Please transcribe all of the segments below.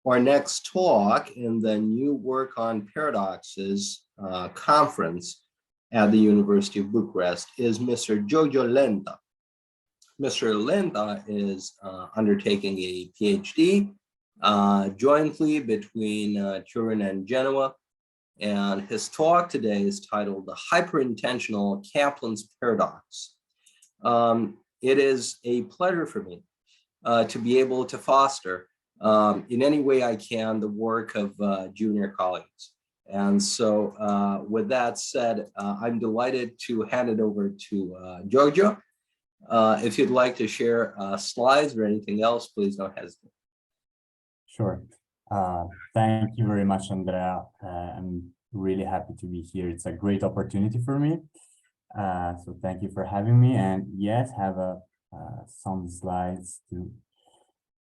Our next talk in the New Work on Paradoxes conference at the University of Bucharest is Mr. Giorgio Lenta. Mr. Lenta is undertaking a PhD jointly between Turin and Genoa, and his talk today is titled The Hyperintensional Kaplan's Paradox. It is a pleasure for me to be able to foster in any way I can the work of junior colleagues. And so with that said, I'm delighted to hand it over to Giorgio. If you'd like to share slides or anything else, please don't hesitate. Sure. Thank you very much, Andrea. I'm really happy to be here. It's a great opportunity for me. So thank you for having me. And yes, have some slides to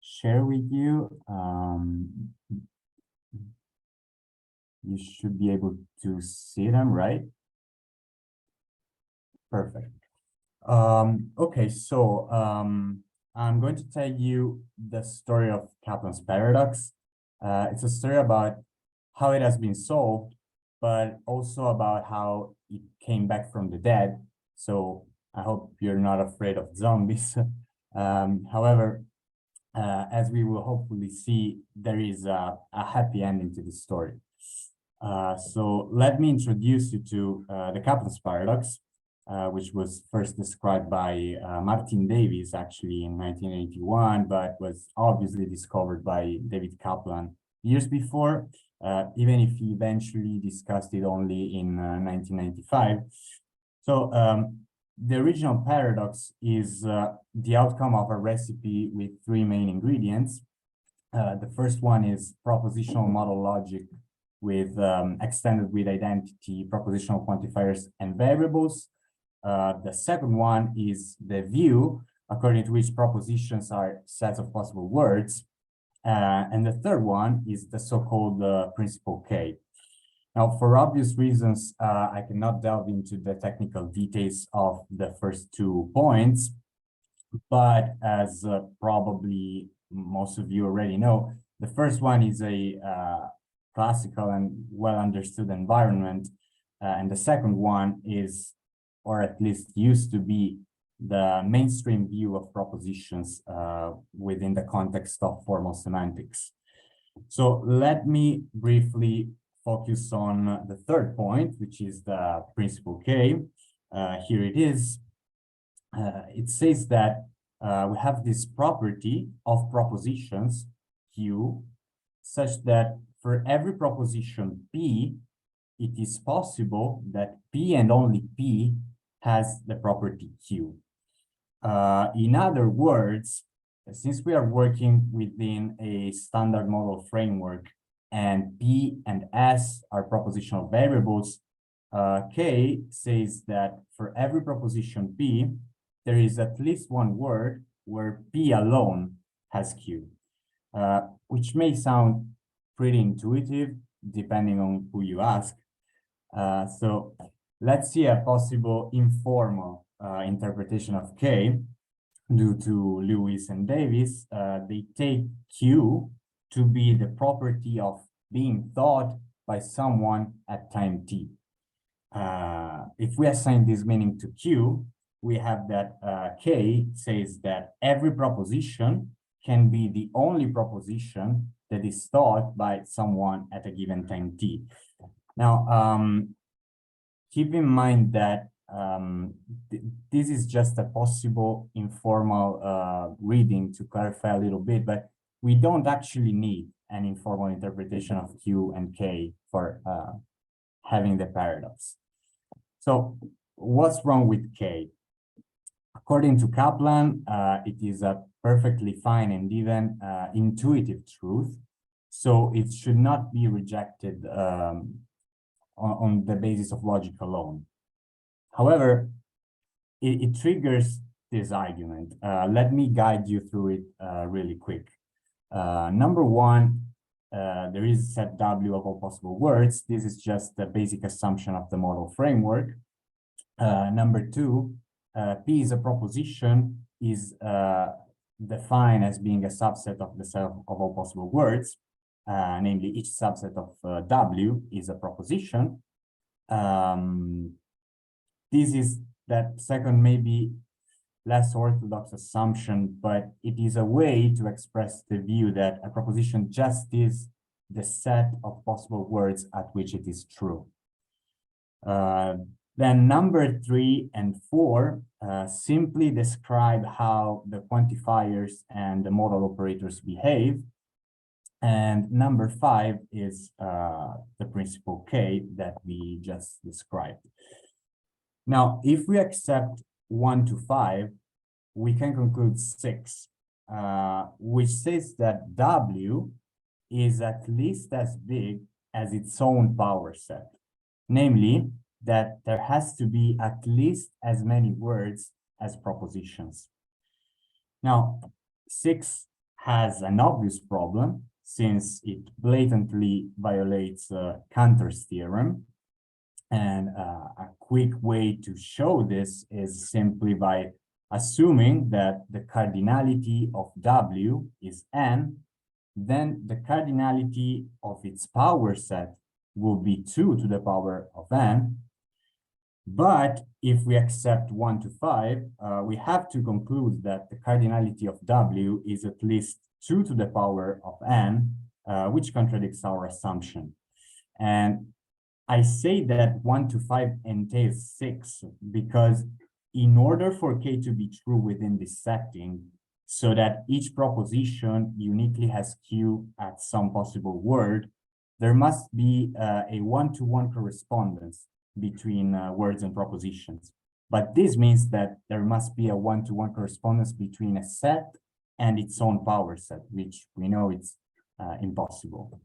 share with you. You should be able to see them, right? Perfect. Okay, so I'm going to tell you the story of Kaplan's paradox. It's a story about how it has been solved, but also about how it came back from the dead. So I hope you're not afraid of zombies. However, as we will hopefully see, there is a happy ending to the story. So let me introduce you to the Kaplan's paradox, which was first described by Martin Davies actually in 1981, but was obviously discovered by David Kaplan years before, even if he eventually discussed it only in 1995. So the original paradox is the outcome of a recipe with three main ingredients. The first one is propositional model logic with extended with identity, propositional quantifiers, and variables. The second one is the view, according to which propositions are sets of possible words. And the third one is the so-called principle K. Now, for obvious reasons, I cannot delve into the technical details of the first 2 points, but as probably most of you already know, the first one is a classical and well-understood environment, and the second one is, or at least used to be, the mainstream view of propositions within the context of formal semantics. So let me briefly focus on the third point, which is the principle K. Here it is. It says that we have this property of propositions, Q, such that for every proposition P, it is possible that P and only P has the property Q. In other words, since we are working within a standard model framework and P and S are propositional variables, K says that for every proposition P, there is at least one word where P alone has Q, which may sound pretty intuitive depending on who you ask. So let's see a possible informal interpretation of K. Due to Lewis and Davis, they take Q to be the property of being thought by someone at time t. If we assign this meaning to Q, we have that K says that every proposition can be the only proposition that is thought by someone at a given time t. Now, keep in mind that this is just a possible informal reading to clarify a little bit, but we don't actually need an informal interpretation of Q and K for having the paradox. So what's wrong with K? According to Kaplan, it is a perfectly fine and even intuitive truth, so it should not be rejected on the basis of logic alone. However, it triggers this argument. Let me guide you through it really quick. Number one, there is set W of all possible words. This is just the basic assumption of the model framework. Number two, P is a proposition, is defined as being a subset of the set of all possible words. namely each subset of W is a proposition. This is that second, maybe less orthodox assumption, but it is a way to express the view that a proposition just is the set of possible words at which it is true. Then number 3 and 4 simply describe how the quantifiers and the modal operators behave. And number 5 is the principle K that we just described. Now, if we accept 1 to 5, we can conclude 6, which says that W is at least as big as its own power set. Namely, that there has to be at least as many words as propositions. Now, 6 has an obvious problem since it blatantly violates Cantor's theorem. And a quick way to show this is simply by assuming that the cardinality of W is n, then the cardinality of its power set will be 2 to the power of n. But if we accept 1 to 5, we have to conclude that the cardinality of W is at least 2 to the power of n, which contradicts our assumption. And I say that 1 to 5 entails 6 because in order for K to be true within this setting, so that each proposition uniquely has Q at some possible word, there must be a one-to-one correspondence between words and propositions. But this means that there must be a one-to-one correspondence between a set and its own power set, which we know it's impossible.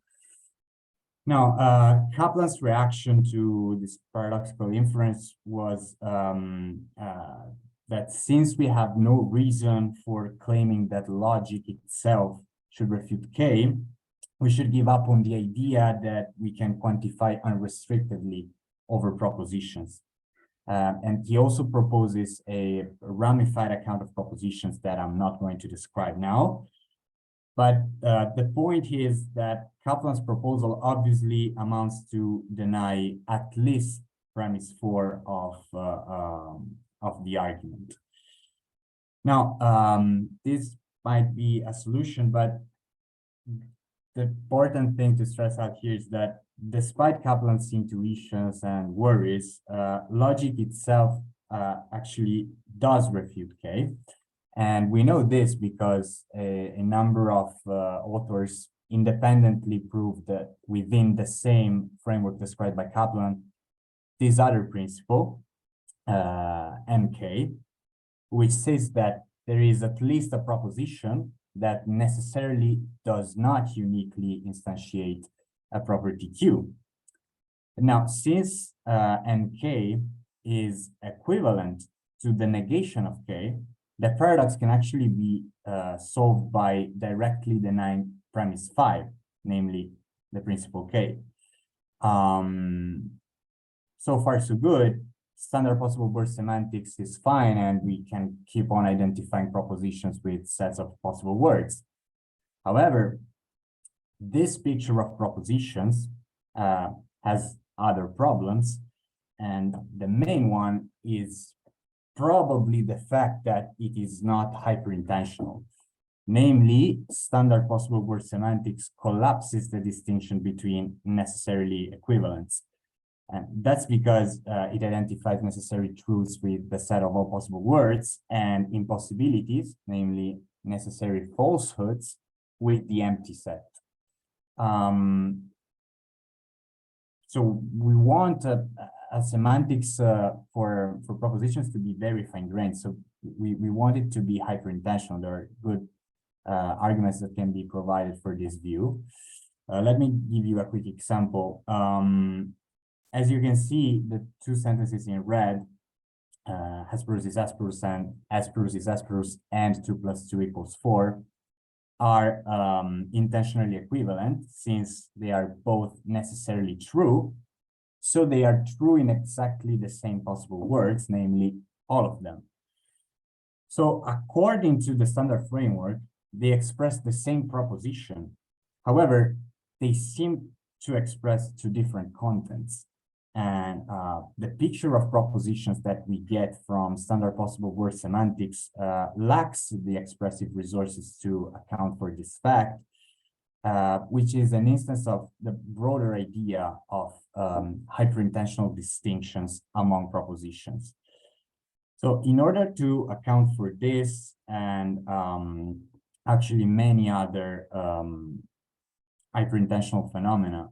Now, Kaplan's reaction to this paradoxical inference was that since we have no reason for claiming that logic itself should refute K, we should give up on the idea that we can quantify unrestrictedly over propositions. And he also proposes a ramified account of propositions that I'm not going to describe now. But the point is that Kaplan's proposal obviously amounts to deny at least premise 4 of the argument. Now, this might be a solution, but the important thing to stress out here is that despite Kaplan's intuitions and worries, logic itself actually does refute K. And we know this because a number of authors independently proved that within the same framework described by Kaplan, this other principle, NK, which says that there is at least a proposition that necessarily does not uniquely instantiate a property Q. Now, since NK is equivalent to the negation of K, the paradox can actually be solved by directly denying premise 5, namely the principle K. So far, so good. Standard possible word semantics is fine, and we can keep on identifying propositions with sets of possible words. However, this picture of propositions has other problems, and the main one is probably the fact that it is not hyperintensional. Namely, standard possible word semantics collapses the distinction between necessarily equivalents. And that's because it identifies necessary truths with the set of all possible words and impossibilities, namely necessary falsehoods, with the empty set. So we want a semantics for propositions to be very fine-grained. So we want it to be hyperintensional. There are good arguments that can be provided for this view. Let me give you a quick example. As you can see, the two sentences in red, Hesperus is Hesperus and Hesperus is Hesperus and 2 + 2 = 4, are intentionally equivalent since they are both necessarily true. So they are true in exactly the same possible words, namely all of them. So according to the standard framework, they express the same proposition. However, they seem to express two different contents. And the picture of propositions that we get from standard possible word semantics lacks the expressive resources to account for this fact, which is an instance of the broader idea of hyperintensional distinctions among propositions. So in order to account for this and actually many other hyperintensional phenomena,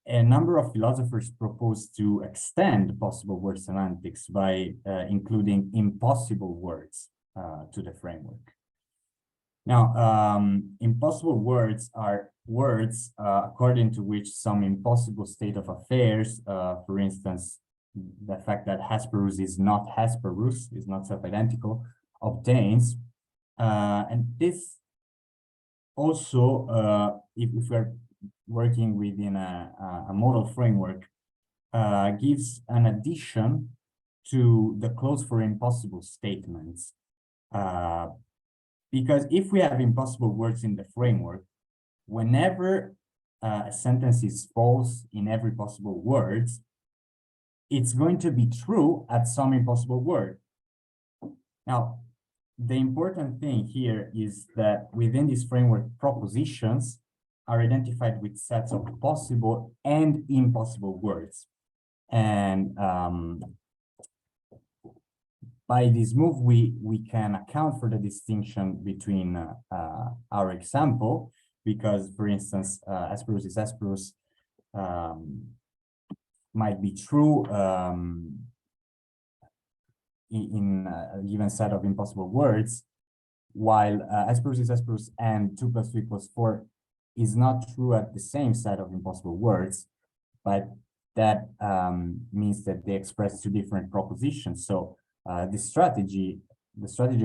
a number of philosophers propose to extend possible word semantics by including impossible words to the framework. Now, impossible words are words according to which some impossible state of affairs, for instance, the fact that Hesperus is not Hesperus, is not self-identical, obtains. And this also, if we're working within a model framework, gives an addition to the clause for impossible statements. Because if we have impossible words in the framework, whenever a sentence is false in every possible words, it's going to be true at some impossible word. Now, the important thing here is that within this framework, propositions are identified with sets of possible and impossible words. And by this move, we can account for the distinction between our example, because, for instance, Hesperus is Hesperus might be true in a given set of impossible words, while Hesperus is Hesperus and 2 + 3 + 4 is not true at the same set of impossible words, but that means that they express two different propositions. So the strategy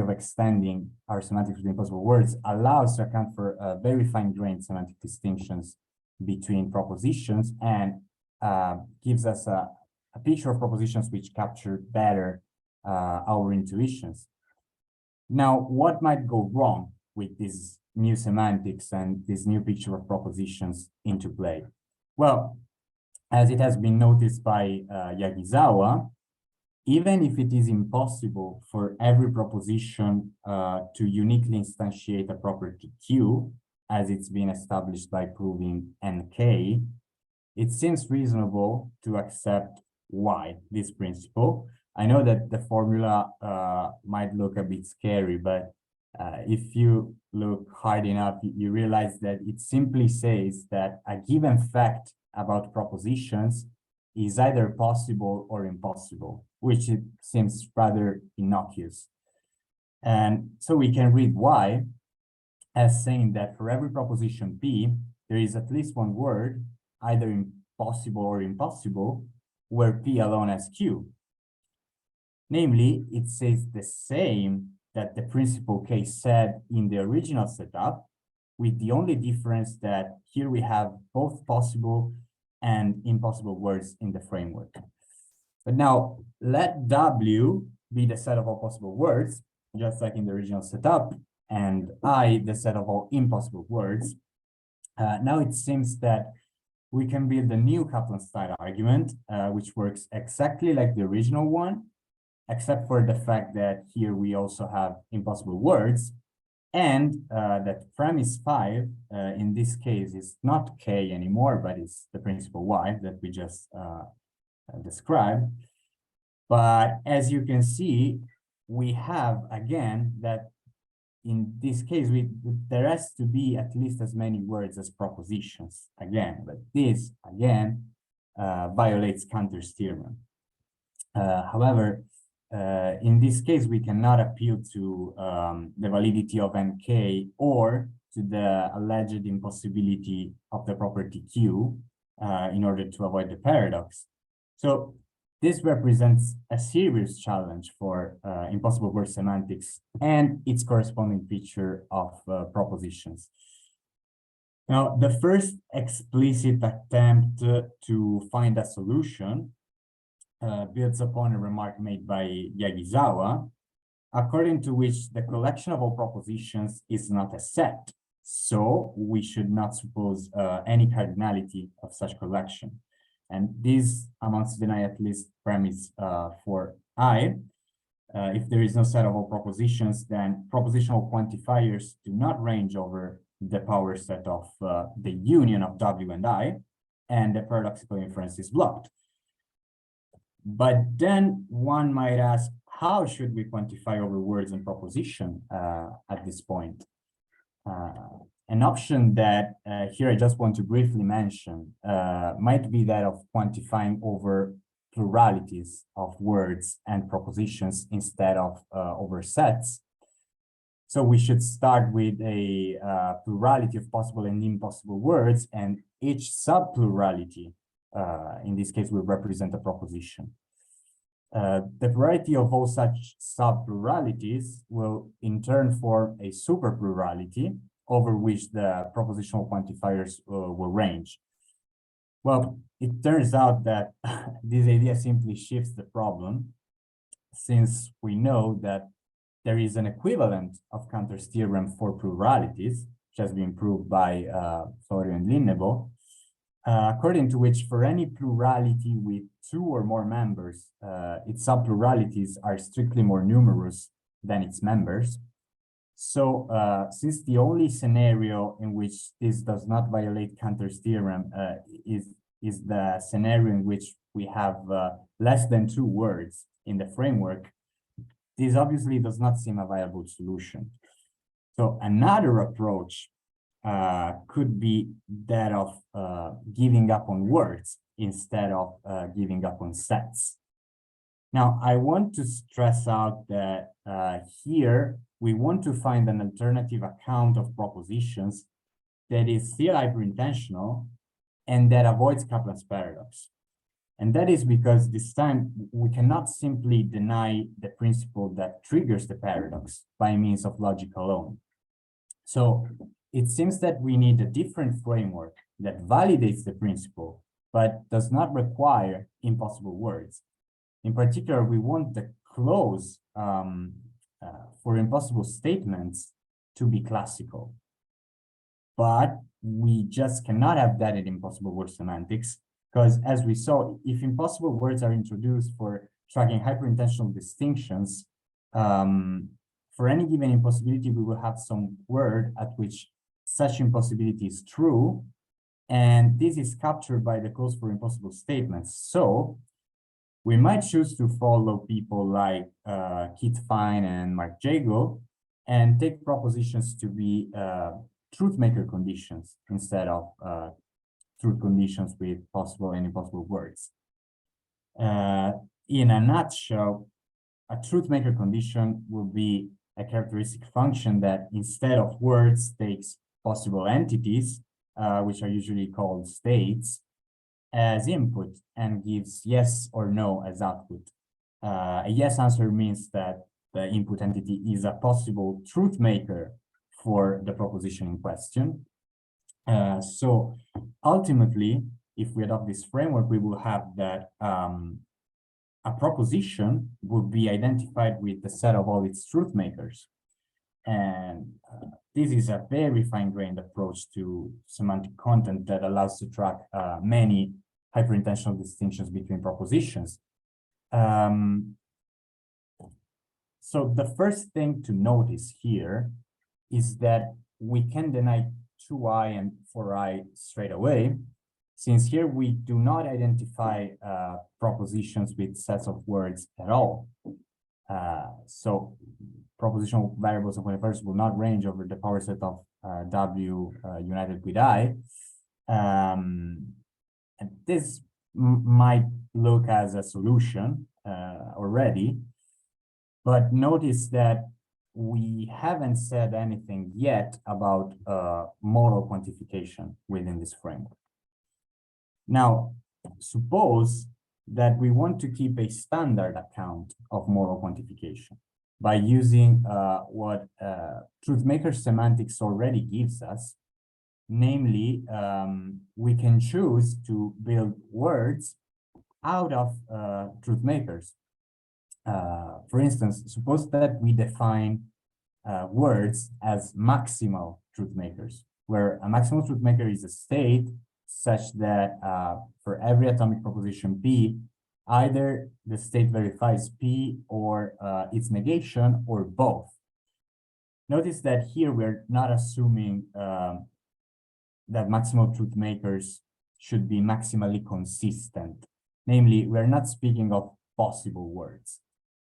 of extending our semantics with impossible words allows to account for very fine-grained semantic distinctions between propositions and gives us a picture of propositions which capture better our intuitions. Now, what might go wrong with this new semantics and this new picture of propositions into play? Well, as it has been noticed by Yagisawa, even if it is impossible for every proposition to uniquely instantiate a property Q, as it's been established by proving NK, it seems reasonable to accept Y, this principle. I know that the formula might look a bit scary, but if you look hard enough, you realize that it simply says that a given fact about propositions is either possible or impossible, which it seems rather innocuous. And so we can read Y as saying that for every proposition P, there is at least one word, either impossible or impossible, where P alone has Q. Namely, it says the same that the principal case said in the original setup, with the only difference that here we have both possible and impossible words in the framework. But now let W be the set of all possible words, just like in the original setup, and I the set of all impossible words. Now it seems that we can build a new Kaplan style argument, which works exactly like the original one, except for the fact that here we also have impossible words, and that premise 5 in this case is not K anymore, but it's the principal Y that we just described. But as you can see, we have again that in this case, there has to be at least as many words as propositions again, but this again violates Cantor's theorem. However, in this case, we cannot appeal to the validity of NK or to the alleged impossibility of the property Q in order to avoid the paradox. So this represents a serious challenge for impossible word semantics and its corresponding feature of propositions. Now, the first explicit attempt to find a solution builds upon a remark made by Yagisawa, according to which the collection of all propositions is not a set, So we should not suppose any cardinality of such collection. And this amounts to deny at least premise for I. If there is no set of all propositions, then propositional quantifiers do not range over the power set of the union of W and I, and the paradoxical inference is blocked. But then one might ask, how should we quantify over words and proposition at this point? An option that here I just want to briefly mention might be that of quantifying over pluralities of words and propositions instead of over sets. So we should start with a plurality of possible and impossible words, and each subplurality, in this case, will represent a proposition. The plurality of all such subpluralities will in turn form a superplurality over which the propositional quantifiers will range. Well, it turns out that this idea simply shifts the problem, since we know that there is an equivalent of Cantor's theorem for pluralities, which has been proved by Florio and Linnebo, according to which for any plurality with two or more members, its subpluralities are strictly more numerous than its members. So since the only scenario in which this does not violate Cantor's theorem is the scenario in which we have less than two words in the framework, this obviously does not seem a viable solution. So another approach could be that of giving up on words instead of giving up on sets. Now, I want to stress out that here we want to find an alternative account of propositions that is still hyperintensional and that avoids Kaplan's paradox. And that is because this time we cannot simply deny the principle that triggers the paradox by means of logic alone. So it seems that we need a different framework that validates the principle, but does not require impossible words. In particular, we want the clause for impossible statements to be classical. But we just cannot have that in impossible word semantics, because as we saw, if impossible words are introduced for tracking hyperintensional distinctions, for any given impossibility, we will have some word at which such impossibility is true, and this is captured by the clause for impossible statements. So we might choose to follow people like Keith Fine and Mark Jago and take propositions to be truth maker conditions instead of truth conditions with possible and impossible words. In a nutshell, a truth maker condition will be a characteristic function that instead of words takes possible entities, which are usually called states, as input and gives yes or no as output. A yes answer means that the input entity is a possible truth maker for the proposition in question. So ultimately, if we adopt this framework, we will have that a proposition would be identified with the set of all its truth makers. And this is a very fine-grained approach to semantic content that allows to track many hyperintensional distinctions between propositions. So the first thing to notice here is that we can deny 2i and 4i straight away, since here we do not identify propositions with sets of words at all. So propositional variables of universe will not range over the power set of W united with I. And this might look as a solution already, but notice that we haven't said anything yet about modal quantification within this framework. Now, suppose that we want to keep a standard account of modal quantification by using what truth maker semantics already gives us. Namely, we can choose to build words out of truth makers. For instance, suppose that we define words as maximal truth makers, where a maximal truth maker is a state such that for every atomic proposition P, either the state verifies P or its negation or both. Notice that here we're not assuming that maximal truth makers should be maximally consistent. Namely, we're not speaking of possible words.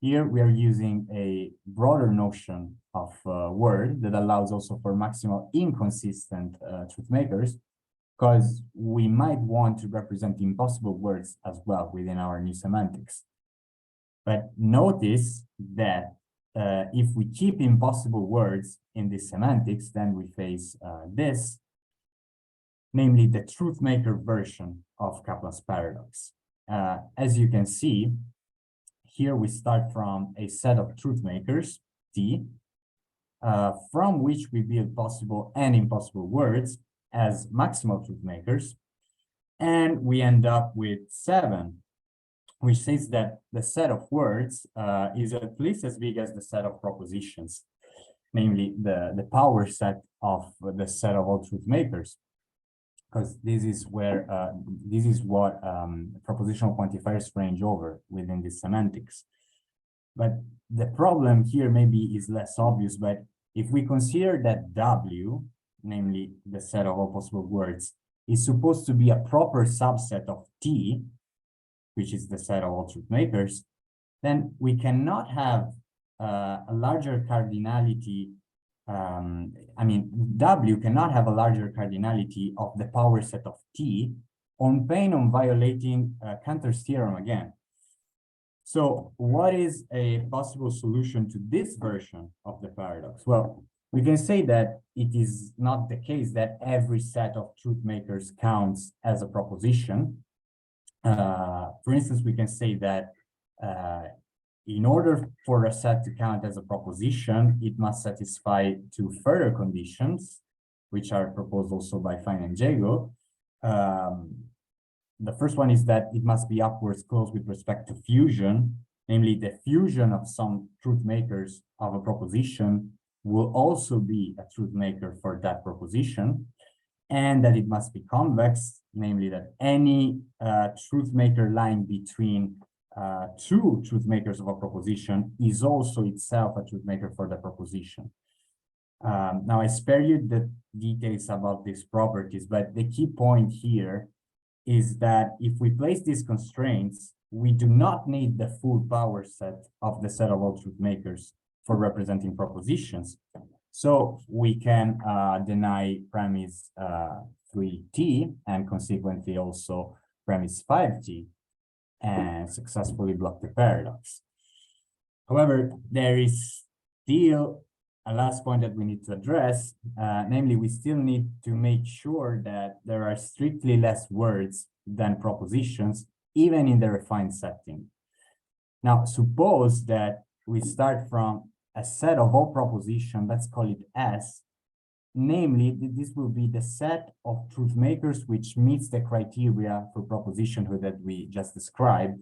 Here we are using a broader notion of word that allows also for maximal inconsistent truth makers, because we might want to represent impossible words as well within our new semantics. But notice that if we keep impossible words in this semantics, then we face this, namely the truth maker version of Kaplan's paradox. As you can see, here we start from a set of truth makers, T, from which we build possible and impossible words as maximal truth makers. And we end up with 7, which says that the set of words is at least as big as the set of propositions, namely the power set of the set of all truth makers. Because this is where this is what propositional quantifiers range over within this semantics. But the problem here maybe is less obvious, but if we consider that W, namely the set of all possible words, is supposed to be a proper subset of T, which is the set of all truth makers, then we cannot have a larger cardinality. I mean, W cannot have a larger cardinality of the power set of T on pain of violating Cantor's theorem again. So what is a possible solution to this version of the paradox? Well, we can say that it is not the case that every set of truth makers counts as a proposition. For instance, we can say that in order for a set to count as a proposition, it must satisfy 2 further conditions, which are proposed also by Fine and Jago. The first one is that it must be upwards closed with respect to fusion, namely the fusion of some truth makers of a proposition will also be a truth maker for that proposition, and that it must be convex, namely that any truth maker lying between 2 truth makers of a proposition is also itself a truth maker for the proposition. Now I spare you the details about these properties, but the key point here is that if we place these constraints, we do not need the full power set of the set of all truth makers for representing propositions. So we can deny premise 3T and consequently also premise 5T and successfully block the paradox. However, there is still a last point that we need to address, namely we still need to make sure that there are strictly less words than propositions, even in the refined setting. Now, suppose that we start from a set of all propositions, let's call it S, namely, this will be the set of truth makers which meets the criteria for propositionhood that we just described.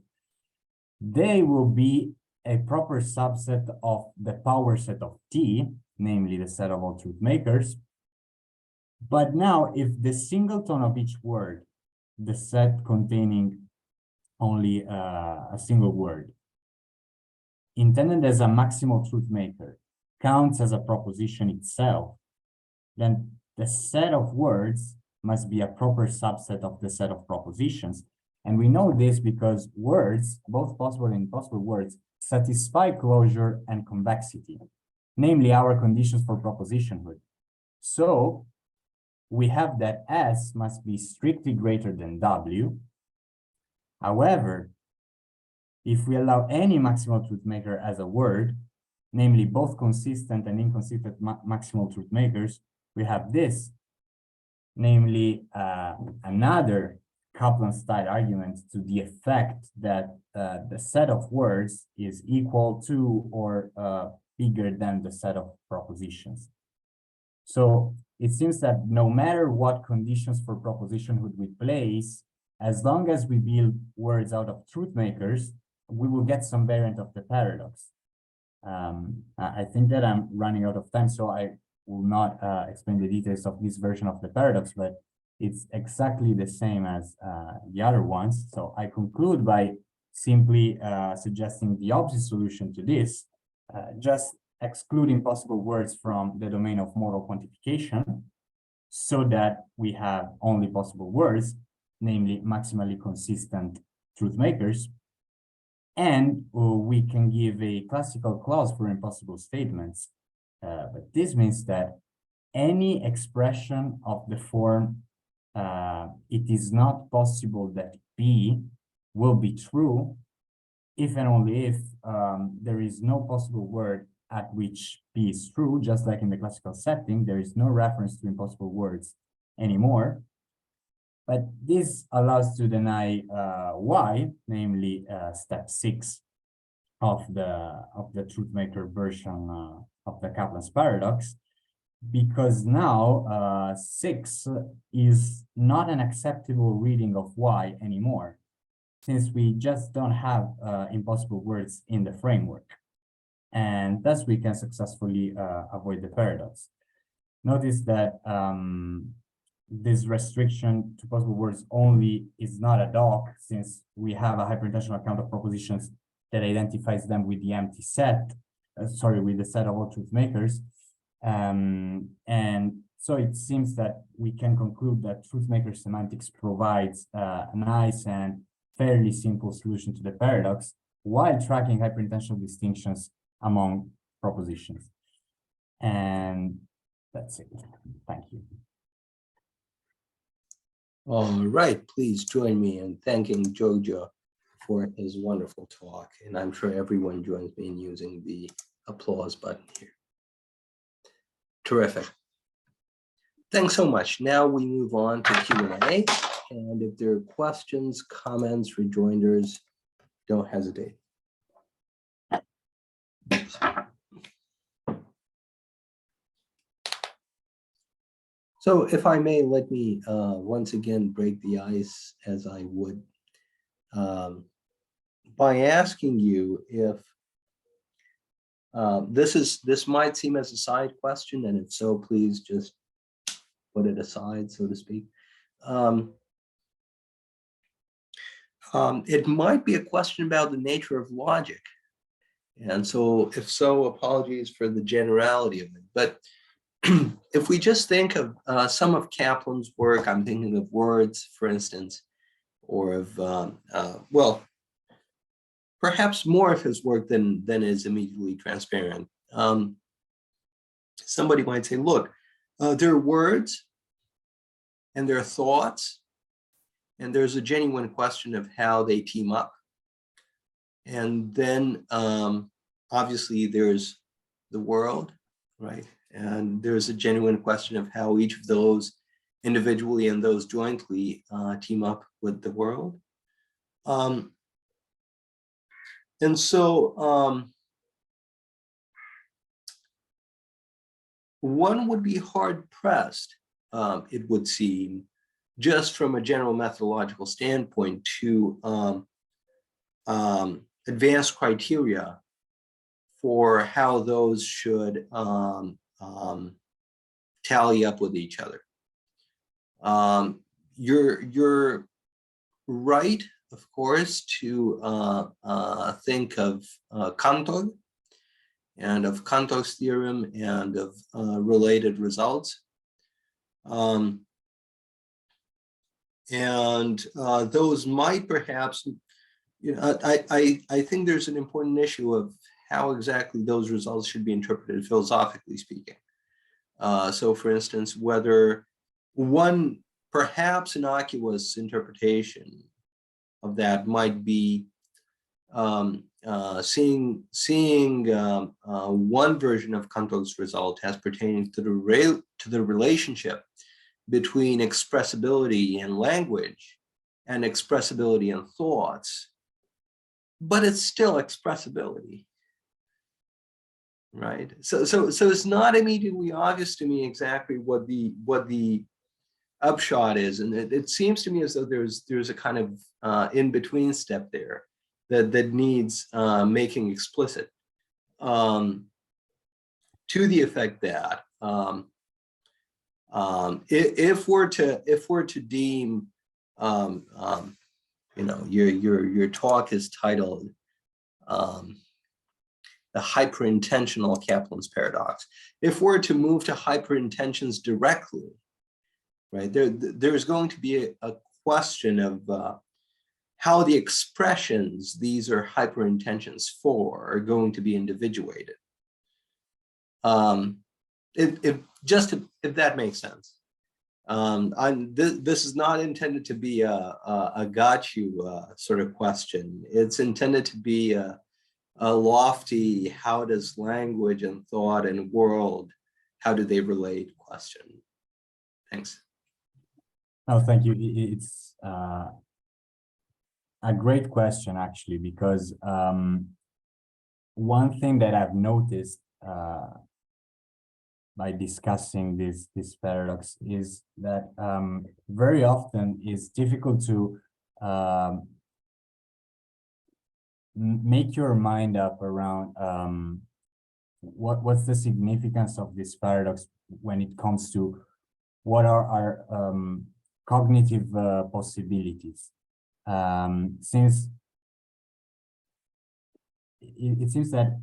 They will be a proper subset of the power set of T, namely the set of all truth makers. But now, if the singleton of each word, the set containing only a single word, intended as a maximal truth maker, counts as a proposition itself, then the set of words must be a proper subset of the set of propositions. And we know this because words, both possible and impossible words, satisfy closure and convexity, namely our conditions for propositionhood. So we have that S must be strictly greater than W. However, if we allow any maximal truth maker as a word, namely both consistent and inconsistent maximal truth makers, we have this, namely another Kaplan-style argument to the effect that the set of words is equal to or bigger than the set of propositions. So it seems that no matter what conditions for propositionhood we place, as long as we build words out of truth makers, we will get some variant of the paradox. I think that I'm running out of time, so I will not explain the details of this version of the paradox, but it's exactly the same as the other ones. So I conclude by simply suggesting the opposite solution to this, just excluding possible words from the domain of modal quantification, so that we have only possible words, namely maximally consistent truth makers. And we can give a classical clause for impossible statements. But this means that any expression of the form, it is not possible that B will be true if and only if there is no possible word at which B is true, just like in the classical setting, there is no reference to impossible words anymore. But this allows to deny Y, namely step 6 of the truth maker version of the Kaplan's paradox, because now 6 is not an acceptable reading of Y anymore, since we just don't have impossible words in the framework. And thus we can successfully avoid the paradox. Notice that this restriction to possible words only is not ad hoc, since we have a hyperintensional count of propositions that identifies them with the empty set, with the set of all truth makers. And so it seems that we can conclude that truth maker semantics provides a nice and fairly simple solution to the paradox while tracking hyperintensional distinctions among propositions. And that's it. Thank you. All right, please join me in thanking Giorgio for his wonderful talk. And I'm sure everyone joins me in using the applause button here. Terrific. Thanks so much. Now we move on to Q&A. And if there are questions, comments, rejoinders, don't hesitate. So if I may, let me once again break the ice as I would by asking you if this might seem as a side question, and if so, please just put it aside, so to speak. It might be a question about the nature of logic. And so if so, apologies for the generality of it. But if we just think of some of Kaplan's work, I'm thinking of Words, for instance, or of, well, perhaps more of his work than is immediately transparent. Somebody might say, look, there are words and there are thoughts, and there's a genuine question of how they team up. And then obviously there's the world, right? And there's a genuine question of how each of those individually and those jointly team up with the world. And so one would be hard pressed, it would seem, just from a general methodological standpoint, to advance criteria for how those should tally up with each other. You're right, of course, to think of Cantor and of Cantor's theorem and of related results. And those might perhaps, you know, I think there's an important issue of how exactly those results should be interpreted, philosophically speaking. So for instance, whether one perhaps innocuous interpretation of that might be seeing one version of Cantor's result as pertaining to the relationship between expressibility in language and expressibility in thoughts, but it's still expressibility, right? So it's not immediately obvious to me exactly what the upshot is, and it seems to me as though there's a kind of in-between step there that needs making explicit. to the effect that if we're to deem you know, your talk is titled the hyperintensional Kaplan's paradox. If we're to move to hyperintentions directly, right, there's going to be a question of how the expressions these are hyperintentions for are going to be individuated. If that makes sense. This is not intended to be a got you sort of question. It's intended to be a lofty, how does language and thought and world, how do they relate question. Thanks. Oh, thank you. It's a great question, actually, because one thing that I've noticed by discussing this paradox is that very often it's difficult to make your mind up around what's the significance of this paradox when it comes to what are our cognitive possibilities. Since it seems that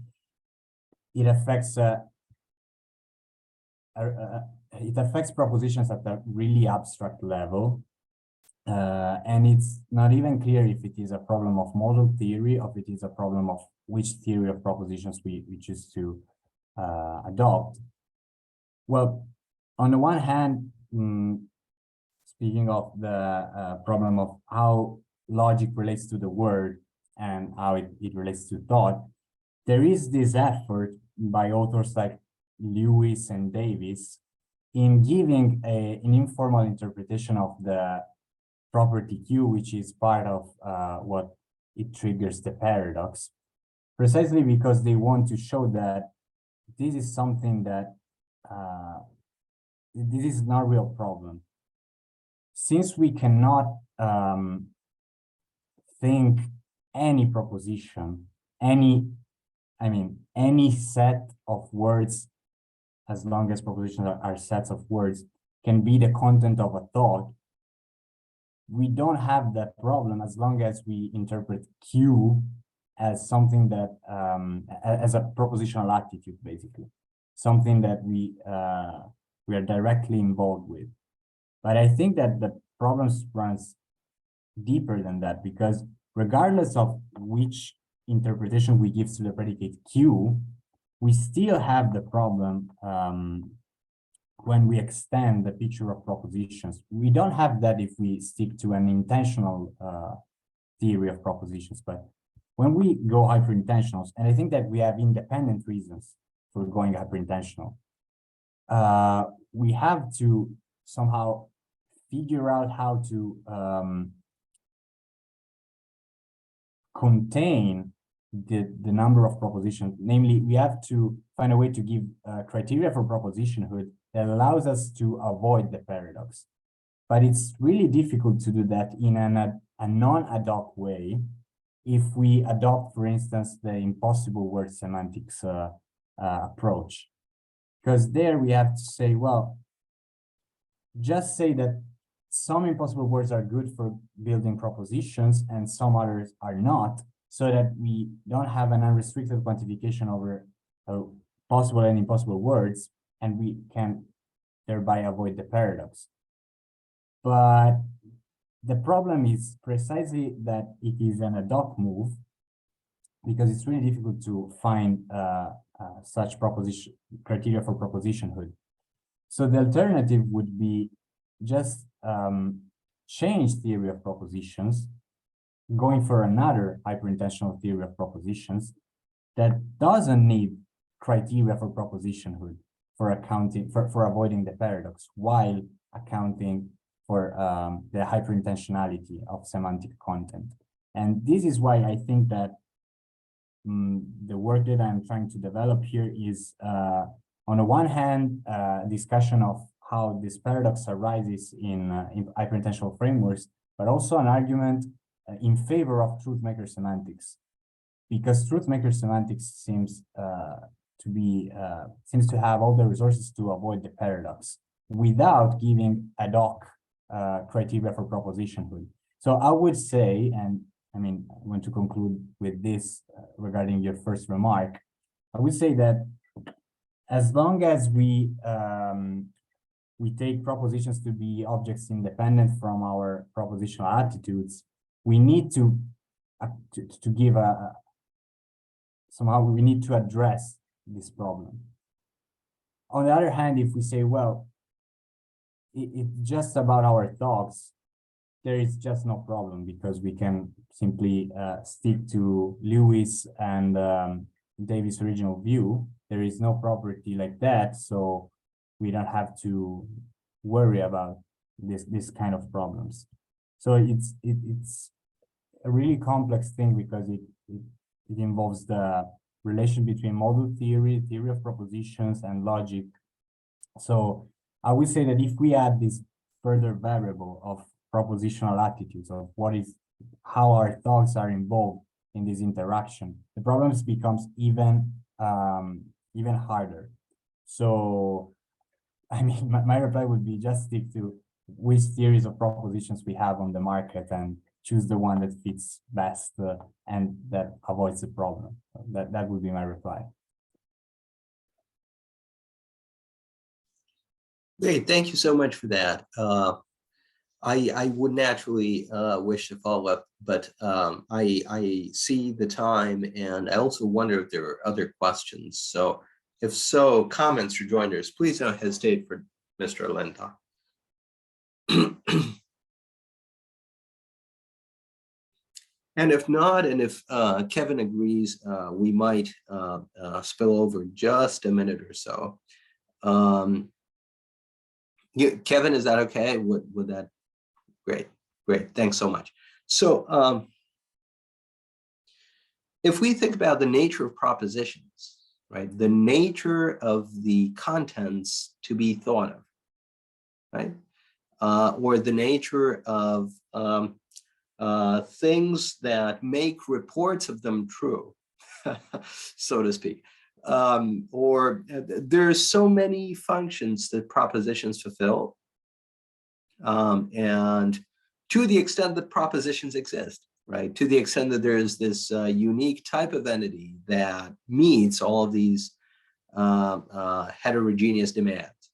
it affects propositions at a really abstract level, and it's not even clear if it is a problem of model theory or if it is a problem of which theory of propositions we choose to adopt. Well, on the one hand, speaking of the problem of how logic relates to the word and how it relates to thought, there is this effort by authors like Lewis and Davis in giving an informal interpretation of the property Q, which is part of what it triggers the paradox, precisely because they want to show that this is something that this is not a real problem. Since we cannot think any proposition, any set of words, as long as propositions are sets of words, can be the content of a thought, we don't have that problem as long as we interpret Q as something that, as a propositional attitude, basically, something that we are directly involved with. But I think that the problem runs deeper than that, because regardless of which interpretation we give to the predicate Q, we still have the problem when we extend the picture of propositions. We don't have that if we stick to an intentional theory of propositions, but when we go hyperintentionals, and I think that we have independent reasons for going hyperintentional, we have to somehow figure out how to contain the number of propositions. Namely, we have to find a way to give criteria for propositionhood that allows us to avoid the paradox. But it's really difficult to do that in a non-ad hoc way if we adopt, for instance, the impossible word semantics approach. Because there we have to say, well, just say that some impossible words are good for building propositions and some others are not, so that we don't have an unrestricted quantification over possible and impossible words, and we can thereby avoid the paradox. But the problem is precisely that it is an ad hoc move, because it's really difficult to find such proposition criteria for propositionhood. So the alternative would be just change theory of propositions, going for another hyperintensional theory of propositions that doesn't need criteria for propositionhood for accounting for avoiding the paradox, while accounting for the hyperintentionality of semantic content. And this is why I think that the work that I'm trying to develop here is, on the one hand, discussion of how this paradox arises in hyperintensional frameworks, but also an argument in favor of truth maker semantics. because truth maker semantics seems seems to have all the resources to avoid the paradox without giving ad hoc criteria for propositionhood. So I would say, and I mean, I want to conclude with this regarding your first remark. I would say that as long as we take propositions to be objects independent from our propositional attitudes, we need to give somehow we need to address this problem. On the other hand, if we say, well, it's just about our thoughts, there is just no problem because we can simply stick to Lewis and Davis' original view. There is no property like that, so we don't have to worry about this kind of problems. So it's a really complex thing because it involves the relation between model theory, theory of propositions, and logic. So I would say that if we add this further variable of propositional attitudes, of how our thoughts are involved in this interaction, the problems becomes even harder. So, I mean, my reply would be just stick to which theories of propositions we have on the market and choose the one that fits best and that avoids the problem. That would be my reply. Great, thank you so much for that. I would naturally wish to follow up, but I see the time, and I also wonder if there are other questions. So if so, comments or joiners, please don't hesitate for Mr. Lenta. And if not, and if Kevin agrees, we might spill over just a minute or so. Kevin, is that okay? Would that? Great. Thanks so much. So if we think about the nature of propositions, right, the nature of the contents to be thought of, right, or the nature of things that make reports of them true, so to speak, or there's so many functions that propositions fulfill. And to the extent that propositions exist, right, to the extent that there's this unique type of entity that meets all of these heterogeneous demands.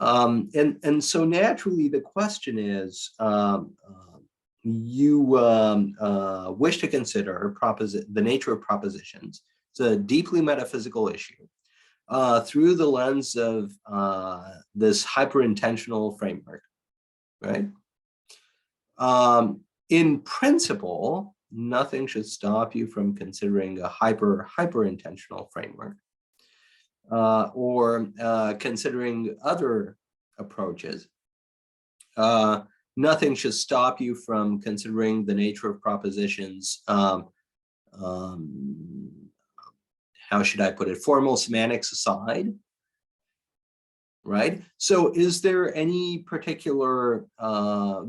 And so naturally the question is, you wish to consider the nature of propositions. It's a deeply metaphysical issue through the lens of this hyperintensional framework. Right. In principle, nothing should stop you from considering a hyperintensional framework or considering other approaches. Nothing should stop you from considering the nature of propositions. How should I put it? Formal semantics aside. Right. So is there any particular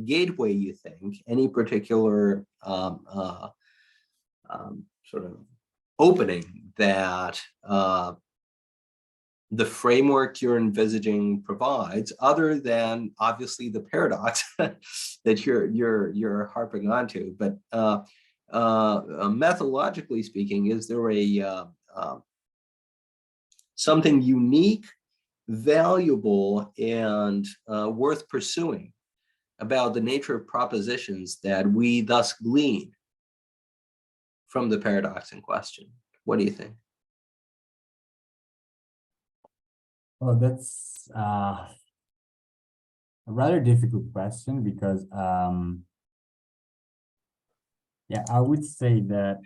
gateway, you think, any particular sort of opening that the framework you're envisaging provides, other than obviously the paradox that you're harping onto? But methodologically speaking, is there a something unique, valuable, and worth pursuing about the nature of propositions that we thus glean from the paradox in question? What do you think? Well, that's a rather difficult question because, yeah, I would say that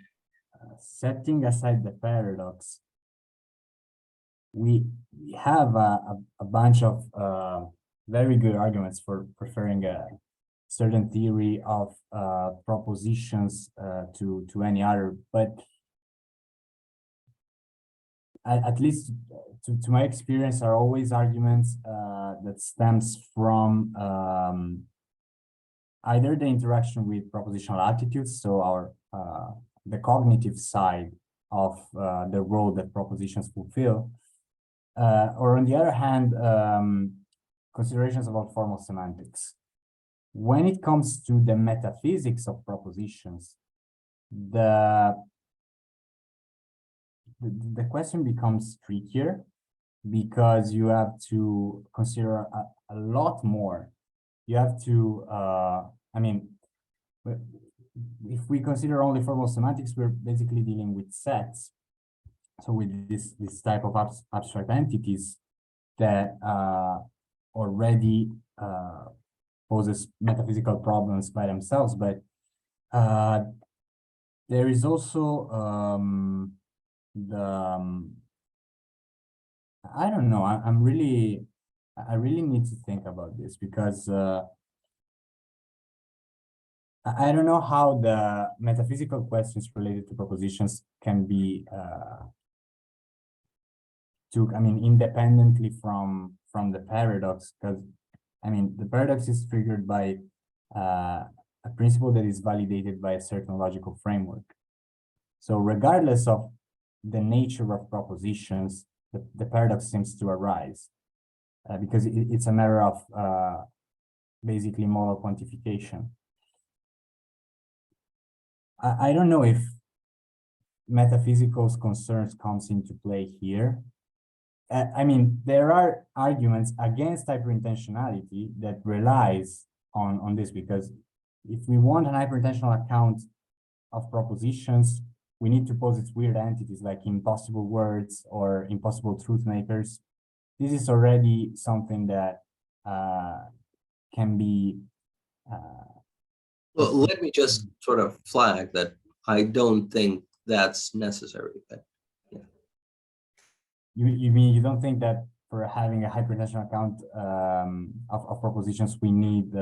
setting aside the paradox, we have a bunch of very good arguments for preferring a certain theory of propositions to any other, but at least to my experience are always arguments that stems from either the interaction with propositional attitudes, so our the cognitive side of the role that propositions fulfill. Or on the other hand, considerations about formal semantics. When it comes to the metaphysics of propositions, the question becomes trickier because you have to consider a lot more. You have to, I mean, if we consider only formal semantics, we're basically dealing with sets. So with this type of abstract entities that already poses metaphysical problems by themselves, but there is also I don't know. I really need to think about this because I don't know how the metaphysical questions related to propositions can be independently from the paradox, because I mean the paradox is triggered by a principle that is validated by a certain logical framework. So regardless of the nature of propositions, the paradox seems to arise because it's a matter of basically moral quantification. I don't know if metaphysical concerns comes into play here. I mean, there are arguments against hyperintentionality that relies on this, because if we want an hyperintentional account of propositions, we need to pose its weird entities like impossible words or impossible truth makers. This is already something that can be. Well, let me just sort of flag that I don't think that's necessary. But yeah. You mean you don't think that for having a hyperintensional account of propositions, we need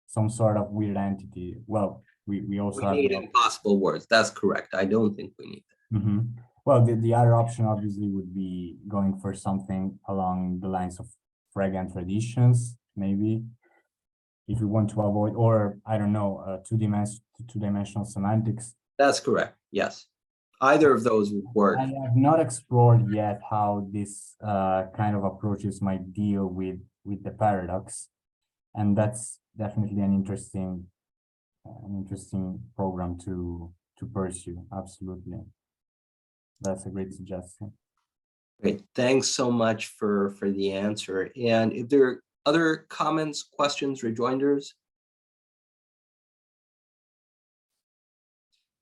some sort of weird entity? Well, we also have need impossible words. That's correct. I don't think we need that. Mm-hmm. Well, the other option obviously would be going for something along the lines of Frege traditions, maybe, if we want to avoid, or I don't know, two-dimensional semantics. That's correct. Yes, either of those would work. I have not explored yet how this kind of approaches might deal with the paradox, and that's definitely an interesting program to pursue. Absolutely, that's a great suggestion. Great. Thanks so much for the answer. And if there are other comments, questions, rejoinders?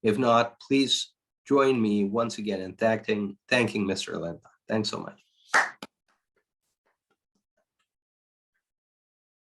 If not, please join me once again in thanking Mr. Lenta. Thanks so much.